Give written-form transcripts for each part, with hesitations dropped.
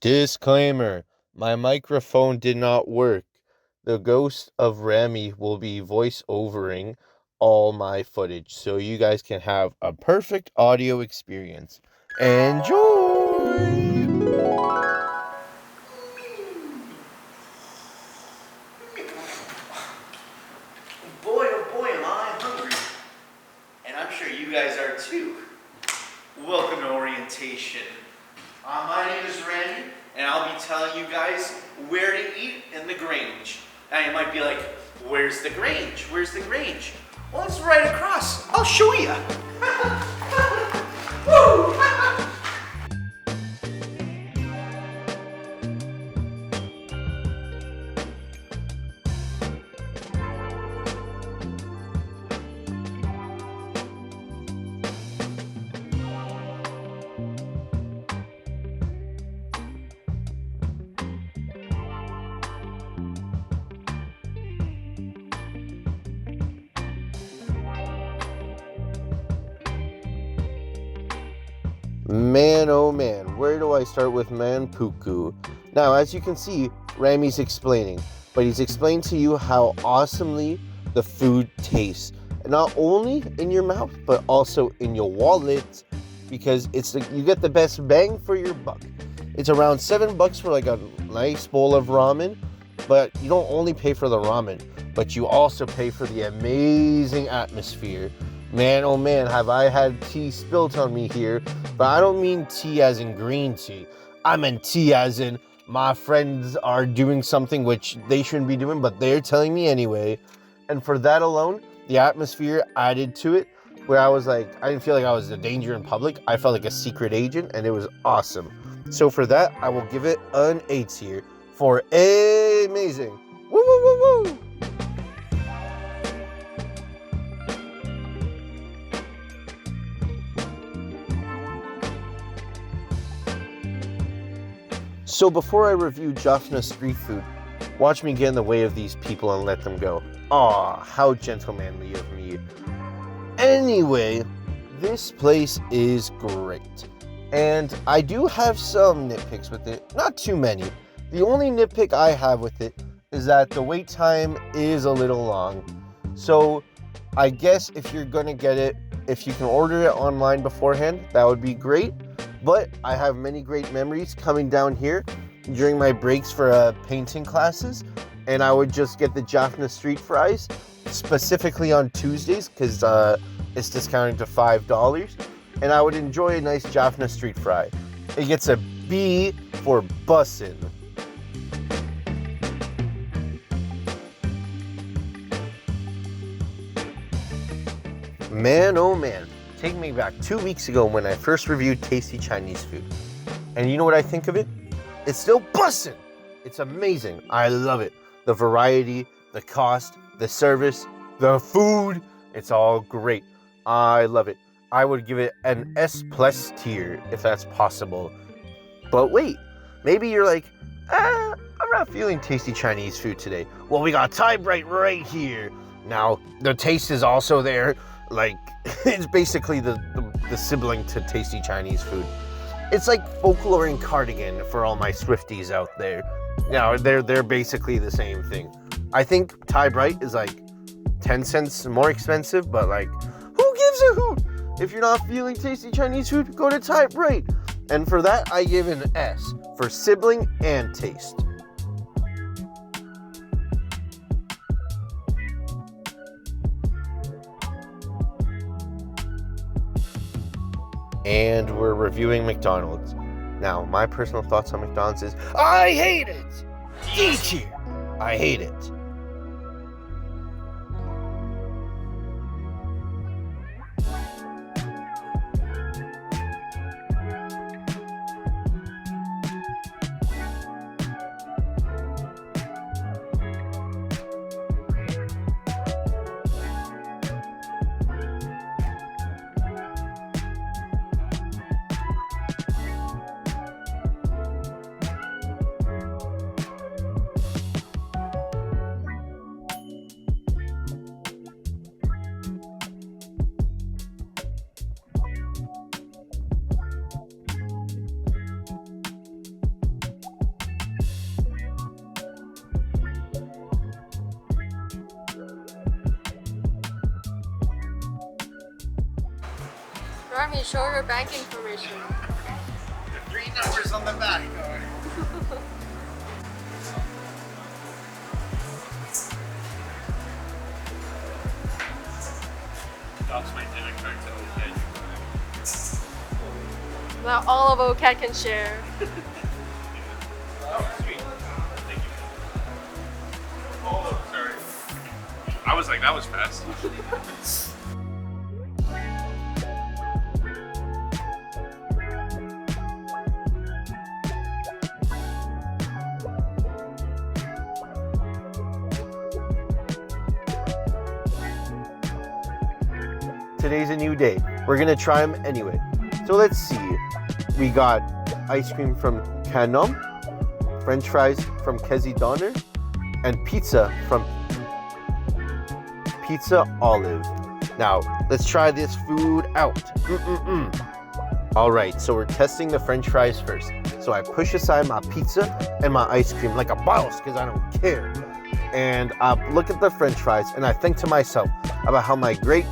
Disclaimer: my microphone did not work. The ghost of Ramy will be voice overing all my footage so you guys can have a perfect audio experience. Enjoy! Boy, oh boy, am I hungry. And I'm sure you guys are too. Welcome to orientation. My name is Ramy, and I'll be telling you guys where to eat in the Grange. Now you might be like, where's the Grange? Where's the Grange? Well, it's right across. I'll show you. Woo! Man, oh man, where do I start with Puku? Now, as you can see, Ramy's explaining, but he's explained to you how awesomely the food tastes. Not only in your mouth, but also in your wallet, because you get the best bang for your buck. It's around $7 for like a nice bowl of ramen, but you don't only pay for the ramen, but you also pay for the amazing atmosphere. Man, oh man, have I had tea spilt on me here. But I don't mean tea as in green tea. I mean tea as in my friends are doing something which they shouldn't be doing, but they're telling me anyway. And for that alone, the atmosphere added to it, where I was like, I didn't feel like I was a danger in public. I felt like a secret agent, and it was awesome. So for that, I will give it an A tier for amazing. Woo, woo, woo, woo! So before I review Josha Street Food, watch me get in the way of these people and let them go. Aw, how gentlemanly of me. Anyway, this place is great. And I do have some nitpicks with it, not too many. The only nitpick I have with it is that the wait time is a little long. So I guess if you're gonna get it, if you can order it online beforehand, that would be great. But I have many great memories coming down here during my breaks for painting classes, and I would just get the Josha Street fries, specifically on Tuesdays, because it's discounted to $5, and I would enjoy a nice Josha Street fry. It gets a B for bussin'. Man, oh man. Take me back 2 weeks ago when I first reviewed tasty Chinese food. And you know what I think of it? It's still bussin'! It's amazing. I love it. The variety, the cost, the service, the food. It's all great. I love it. I would give it an S+ tier if that's possible. But wait, maybe you're like, I'm not feeling tasty Chinese food today. Well, we got Thai Bright right here. Now, the taste is also there. Like, it's basically the sibling to tasty Chinese food. It's like folklore and cardigan for all my Swifties out there. Now, they're basically the same thing. I think Thai Bright is like 10 cents more expensive, but like, who gives a hoot? If you're not feeling tasty Chinese food, go to Thai Bright. And for that, I give an S for sibling and taste. And we're reviewing McDonald's. Now, my personal thoughts on McDonald's is, I hate it! D tier! I hate it. Ramy, show your bank information. The 3 numbers on the back. That's my dinner card to OCAD. Now all of OCAD can share. Oh, sweet. Thank you. Oh, sorry. I was like, that was fast. Today's a new day. We're gonna try them anyway. So let's see. We got ice cream from Canam, French fries from Kezi Donner, and pizza from Pizza Olive. Now, let's try this food out. All right, so we're testing the French fries first. So I push aside my pizza and my ice cream like a boss because I don't care. And I look at the French fries and I think to myself about how my great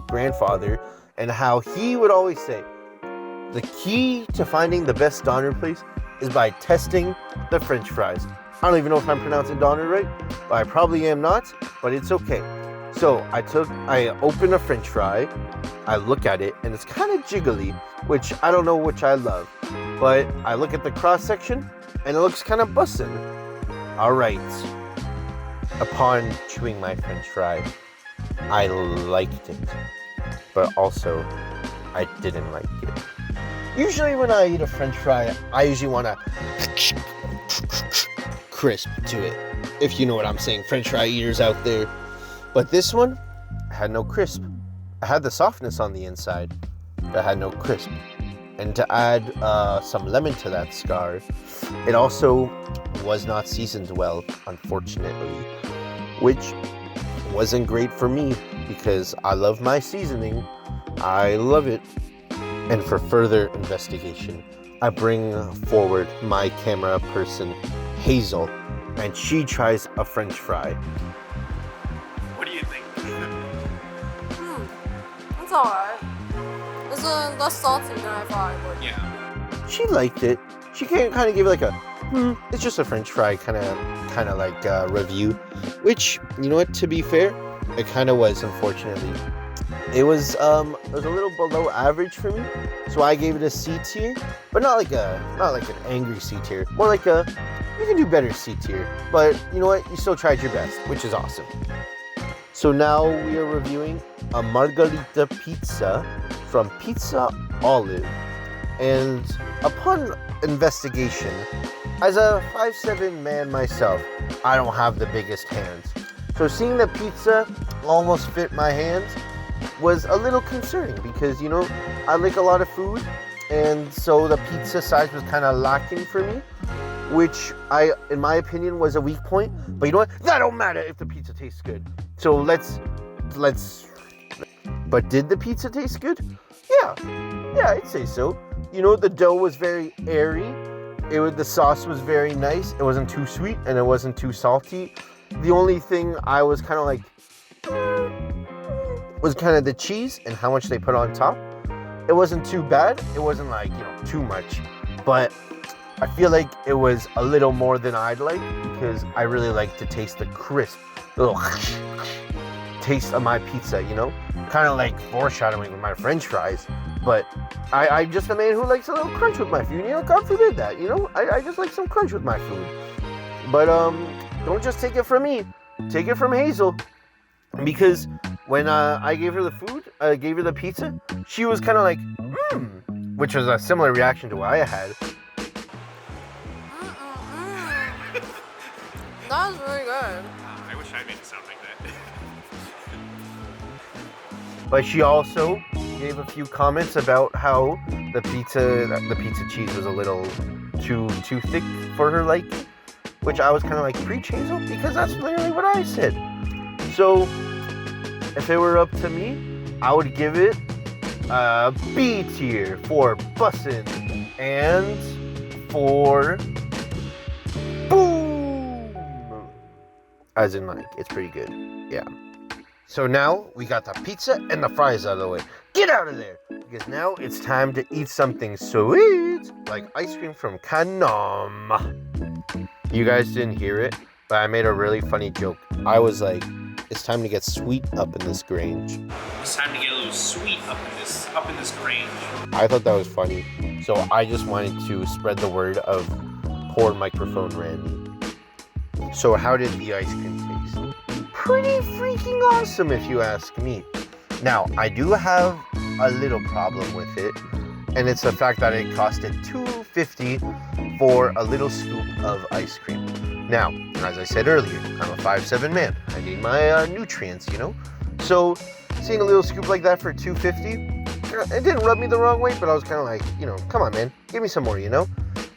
grandfather and how he would always say the key to finding the best Donner place is by testing the French fries. I don't even know if I'm pronouncing Donner right, but I probably am not, but it's okay. So I open a French fry, I look at it, and it's kind of jiggly, which I don't know which I love. But I look at the cross section, and it looks kind of bussin'. All right. Upon chewing my French fry, I liked it, but also I didn't like it. Usually when I eat a French fry, I usually want to crisp to it, if you know what I'm saying, French fry eaters out there. But this one had no crisp. I had the softness on the inside, but I had no crisp. And to add some lemon to that scar, it also was not seasoned well, unfortunately, which wasn't great for me because I love my seasoning. I love it. And for further investigation, I bring forward my camera person, Hazel, and she tries a French fry. What do you think? It's alright. It's less salty than I thought it would. Yeah. She liked it. She kind of gave it like a, it's just a French fry kind of like review, which, you know what, to be fair, it kind of was, unfortunately. It was a little below average for me, so I gave it a C tier, but not like an angry C tier, more like a, you can do better C tier, but you know what, you still tried your best, which is awesome. So now we are reviewing a margarita pizza from Pizza Olive, and upon investigation, as a 5'7" man myself, I don't have the biggest hands. So seeing the pizza almost fit my hands was a little concerning because, you know, I like a lot of food, and so the pizza size was kind of lacking for me, which in my opinion, was a weak point. But you know what? That don't matter if the pizza tastes good. So let's. But did the pizza taste good? Yeah, I'd say so. You know, the dough was very airy. The sauce was very nice. It wasn't too sweet and it wasn't too salty. The only thing I was kind of like was kind of the cheese and how much they put on top. It wasn't too bad. It wasn't like, you know, too much. But I feel like it was a little more than I'd like because I really like to taste the crisp, little taste of my pizza, you know? Kind of like foreshadowing with my French fries. But I'm just a man who likes a little crunch with my food. You know, God forbid that, you know? I just like some crunch with my food. But don't just take it from me. Take it from Hazel. Because when I gave her the food, I gave her the pizza, she was kind of like, which was a similar reaction to what I had. That was really good. I wish I made it sound like that. But she also gave a few comments about how the pizza cheese was a little too thick for her liking, which I was kind of like, preach, Hazel, because that's literally what I said. So if it were up to me, I would give it a B tier for bussin' and for boom, as in like it's pretty good. Yeah. So now we got the pizza and the fries out of the way. Get out of there! Because now it's time to eat something sweet, like ice cream from Canam. You guys didn't hear it, but I made a really funny joke. I was like, it's time to get sweet up in this Grange. It's time to get a little sweet up in this Grange. I thought that was funny, so I just wanted to spread the word of poor microphone Ramy. So how did the ice cream taste? Pretty freaking awesome if you ask me. Now, I do have a little problem with it, and it's the fact that it costed $2.50 for a little scoop of ice cream. Now, as I said earlier, I'm a 5'7" man. I need my nutrients, you know? So, seeing a little scoop like that for $2.50, it didn't rub me the wrong way, but I was kind of like, you know, come on, man, give me some more, you know?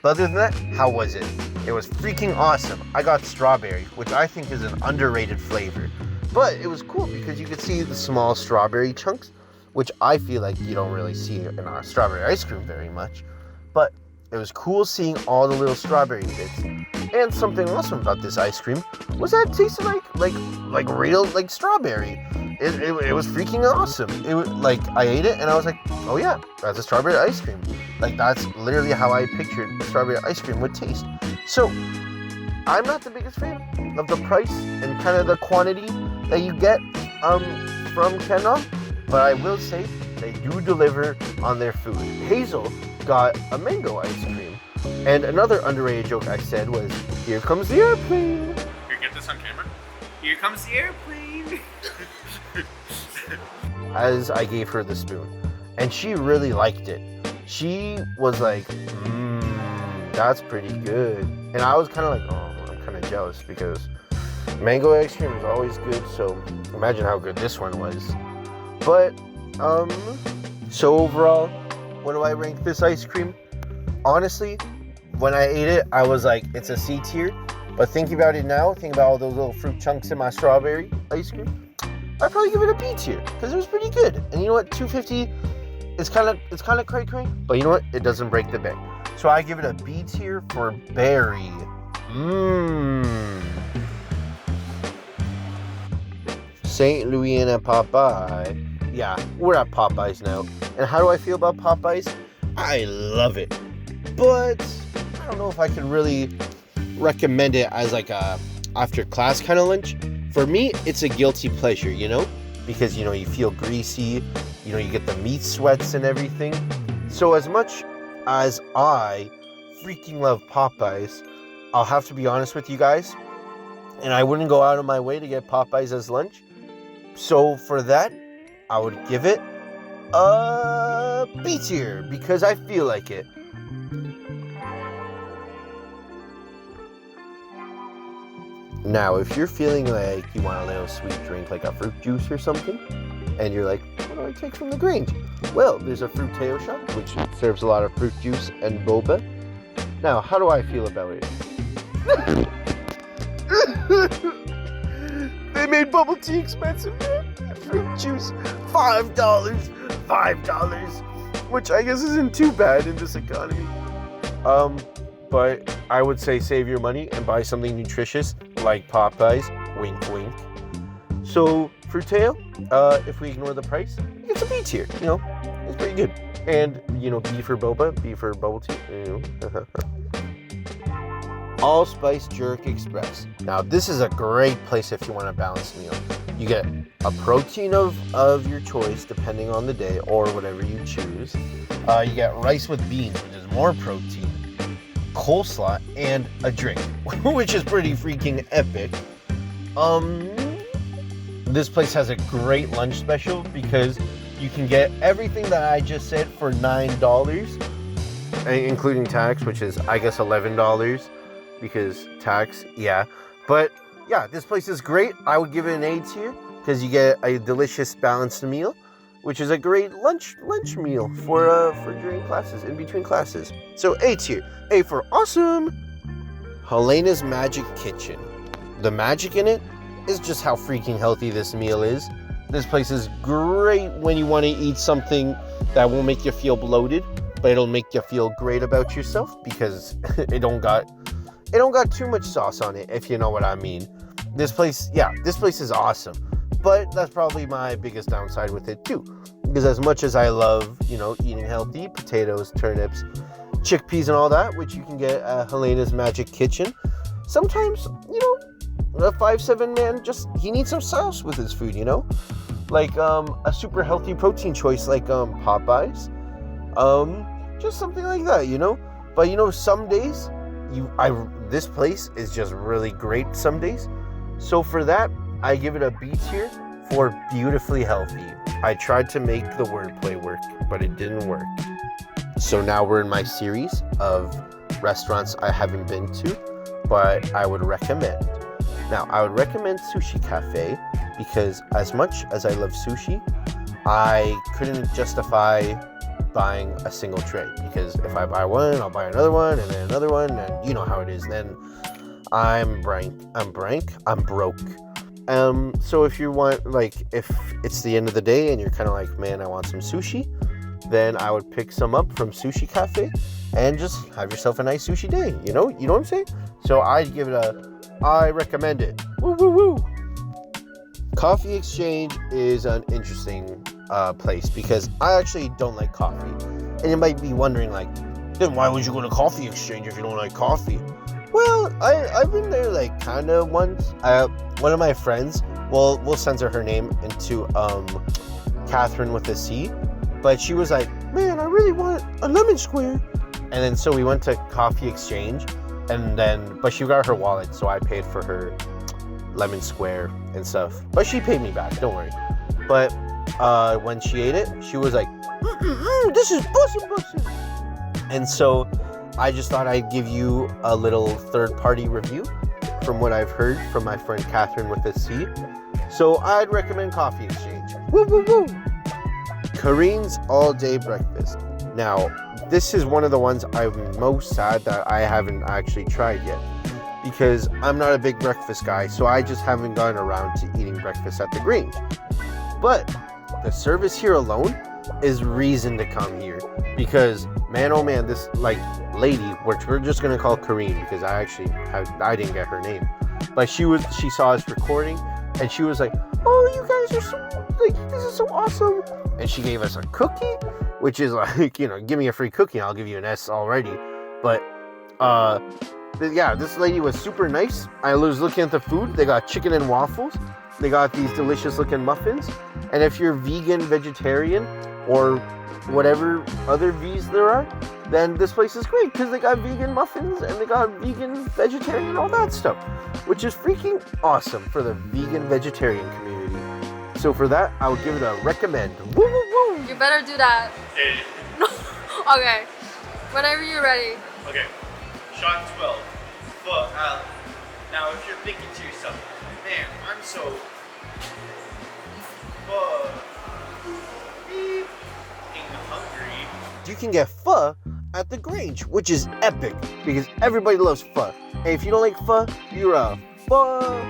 But other than that, how was it? It was freaking awesome. I got strawberry, which I think is an underrated flavor. But it was cool because you could see the small strawberry chunks, which I feel like you don't really see in strawberry ice cream very much. But it was cool seeing all the little strawberry bits. And something awesome about this ice cream was that it tasted like real strawberry. It was freaking awesome. It was like I ate it and I was like, oh yeah, that's a strawberry ice cream. Like that's literally how I pictured the strawberry ice cream would taste. So I'm not the biggest fan of the price and kind of the quantity that you get from Canam, but I will say they do deliver on their food. Hazel got a mango ice cream. And another underrated joke I said was, here comes the airplane. Here, get this on camera. Here comes the airplane. As I gave her the spoon. And she really liked it. She was like, that's pretty good. And I was kind of like, oh, I'm kind of jealous because mango ice cream is always good. So imagine how good this one was. But, so overall, what do I rank this ice cream? Honestly, when I ate it, I was like, it's a C tier. But thinking about it now, think about all those little fruit chunks in my strawberry ice cream, I'd probably give it a B tier because it was pretty good. And you know what? $2.50, it's kind of cray-cray, but you know what? It doesn't break the bank. So I give it a B tier for berry. St. Louisiana Popeye. Yeah, we're at Popeyes now. And how do I feel about Popeyes? I love it. But I don't know if I could really recommend it as like a after class kind of lunch. For me, it's a guilty pleasure, you know? Because, you know, you feel greasy, you know, you get the meat sweats and everything. So as much as I freaking love Popeyes, I'll have to be honest with you guys, and I wouldn't go out of my way to get Popeyes as lunch. So for that, I would give it a B tier because I feel like it. Now, if you're feeling like you want a little sweet drink, like a fruit juice or something, and you're like, what do I take from the Grange? Well, there's a Fruiteo shop, which serves a lot of fruit juice and boba. Now, how do I feel about it? They made bubble tea expensive, man. Fruit juice, $5, which I guess isn't too bad in this economy. But I would say save your money and buy something nutritious like Popeyes. Wink, wink. So Fruiteo, if we ignore the price, it's a B tier. You know, it's pretty good. And you know, B for boba, B for bubble tea. You know. Allspice Jerk Express. Now this is a great place if you want a balanced meal. You get a protein of your choice depending on the day or whatever you choose. You get rice with beans, which is more protein, coleslaw, and a drink, which is pretty freaking epic. This place has a great lunch special because you can get everything that I just said for $9, including tax, which is I guess $11 because tax, yeah. But yeah, this place is great. I would give it an A tier because you get a delicious balanced meal, which is a great lunch meal for during classes, in between classes. So A tier. A for awesome. Helena's Magic Kitchen. The magic in it is just how freaking healthy this meal is. This place is great when you want to eat something that won't make you feel bloated, but it'll make you feel great about yourself because it don't got too much sauce on it, if you know what I mean. This place is awesome. But that's probably my biggest downside with it too. Because as much as I love, eating healthy, potatoes, turnips, chickpeas and all that, which you can get at Helena's Magic Kitchen, sometimes, a 5'7" man, he needs some sauce with his food, Like a super healthy protein choice like Popeyes. Just something like that, But some days, this place is just really great some days. So for that, I give it a B tier for beautifully healthy. I tried to make the wordplay work, but it didn't work. So now we're in my series of restaurants I haven't been to, but I would recommend. Now, I would recommend Sushi Cafe because as much as I love sushi, I couldn't justify buying a single tray because if I buy one, I'll buy another one and then another one, and you know how it is. Then I'm broke. So if you want, if it's the end of the day and you're kind of like, man, I want some sushi, then I would pick some up from Sushi Cafe and just have yourself a nice sushi day. You know what I'm saying? So I'd give it I recommend it. Woo, woo, woo. Coffee Exchange is an interesting place because I actually don't like coffee. And you might be wondering, then why would you go to Coffee Exchange if you don't like coffee? Well, I've been there kind of once. One of my friends, we'll censor her name into Catherine with a C, but she was like, man, I really want a lemon square. And then so we went to Coffee Exchange, but she got her wallet, so I paid for her lemon square and stuff. But she paid me back, don't worry. But when she ate it, she was like, this is bussin'. And so I just thought I'd give you a little third-party review from what I've heard from my friend Catherine with a C. So I'd recommend Coffee Exchange. Woo, woo, woo. Karine's all-day breakfast. Now, this is one of the ones I'm most sad that I haven't actually tried yet. Because I'm not a big breakfast guy, so I just haven't gotten around to eating breakfast at the Grange. But the service here alone is reason to come here. Because, man, oh man, this, lady, which we're just gonna call Karine because I didn't get her name, but she saw us recording and she was like, oh, you guys are so this is so awesome, and she gave us a cookie, which is give me a free cookie and I'll give you an S already. But this lady was super nice. I was looking at the food. They got chicken and waffles, they got these delicious looking muffins, and if you're vegan, vegetarian, or whatever other V's there are, then this place is great because they got vegan muffins and they got vegan, vegetarian, and all that stuff, which is freaking awesome for the vegan vegetarian community. So for that, I would give it a recommend. Woo, woo, woo. You better do that. Hey. Okay. Whenever you're ready. Okay. Shot 12. Pho Valley. Now, if you're thinking to yourself, man, I'm so hungry. You can get pho at the Grange, which is epic because everybody loves pho. And if you don't like pho, you're a pho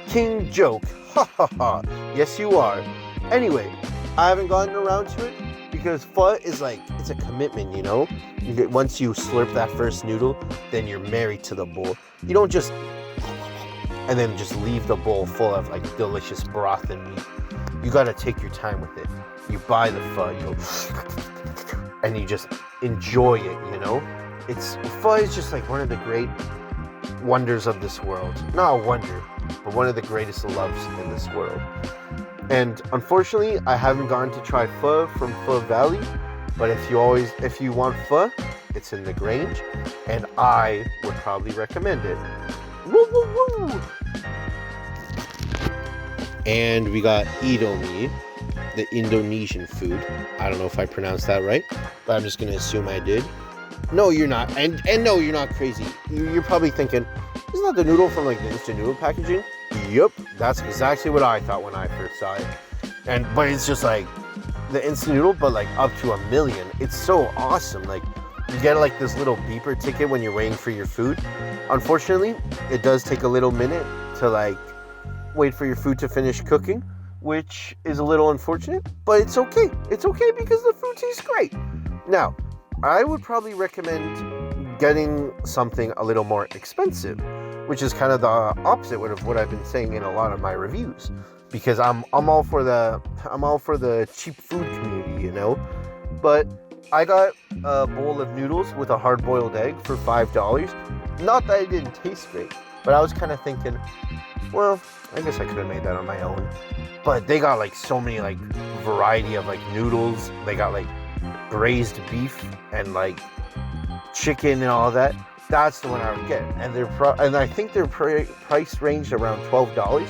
king joke. Ha ha ha. Yes, you are. Anyway, I haven't gotten around to it because pho is it's a commitment, Once you slurp that first noodle, then you're married to the bowl. You don't just and then just leave the bowl full of delicious broth and meat. You gotta take your time with it. You buy the pho, and you just enjoy it, Pho is just one of the great wonders of this world. Not a wonder, but one of the greatest loves in this world. And unfortunately, I haven't gone to try pho from Pho Valley, but if you want pho, it's in the Grange, and I would probably recommend it. Woo, woo, woo. And we got Indomie, the Indonesian food. I don't know if I pronounced that right, but I'm just gonna assume I did. No, you're not, and no, you're not crazy. You're probably thinking, isn't that the noodle from the instant noodle packaging? Yep, that's exactly what I thought when I first saw it. But it's just the instant noodle, but up to 1 million. It's so awesome. You get this little beeper ticket when you're waiting for your food. Unfortunately, it does take a little minute to wait for your food to finish cooking, which is a little unfortunate, but it's okay. It's okay because the food tastes great. Now, I would probably recommend getting something a little more expensive, which is kind of the opposite of what I've been saying in a lot of my reviews. because I'm all for the cheap food community, you know. But I got a bowl of noodles with a hard-boiled egg for $5. Not that it didn't taste great, but I was kind of thinking, well, I guess I could have made that on my own. But they got like so many like variety of like noodles. They got like braised beef and like chicken and all that. That's the one I would get, and and I think their price ranged around $12,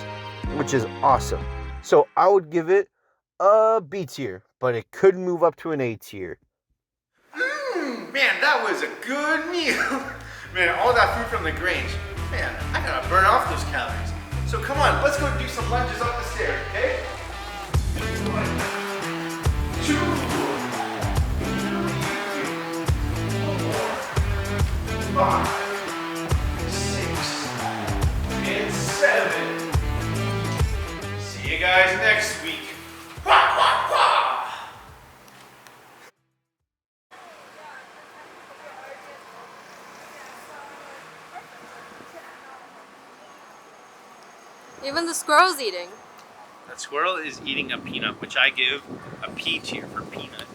which is awesome. So I would give it a B tier, but it could move up to an A tier. Man, that was a good meal. Man, all that food from the Grange. Man, I gotta burn off those calories. So come on, let's go do some lunges up the stairs, okay? 1, 2, 5, 6, and 7. See you guys next week. Wah, wah, wah. Even the squirrel's eating. That squirrel is eating a peanut, which I give a P tier for peanut.